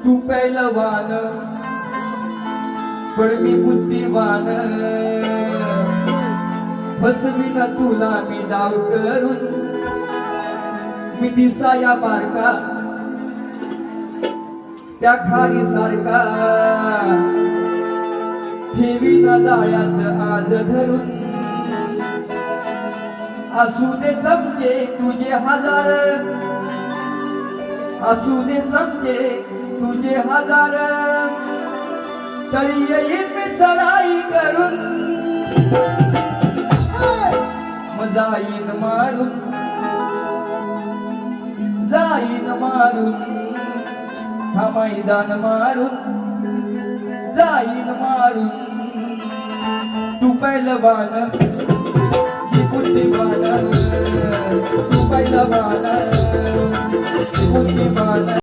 तू पहिलवान पण मी बुद्धिवान फसवीन तुला मी डाव करून मी दिसाया बारका त्या खारी सारखा ठेवीन जाळ्यात आज धरून असू दे चमचे तुझे हजार असू दे चमचे तुझे हजार तरी येईल मी चढाई करून जाईन मारून जाईन मारून हा मैदान मारून जाईन मारून तू पहिलवान जी बुद्धिमान तू पहिलवान बुद्धिमान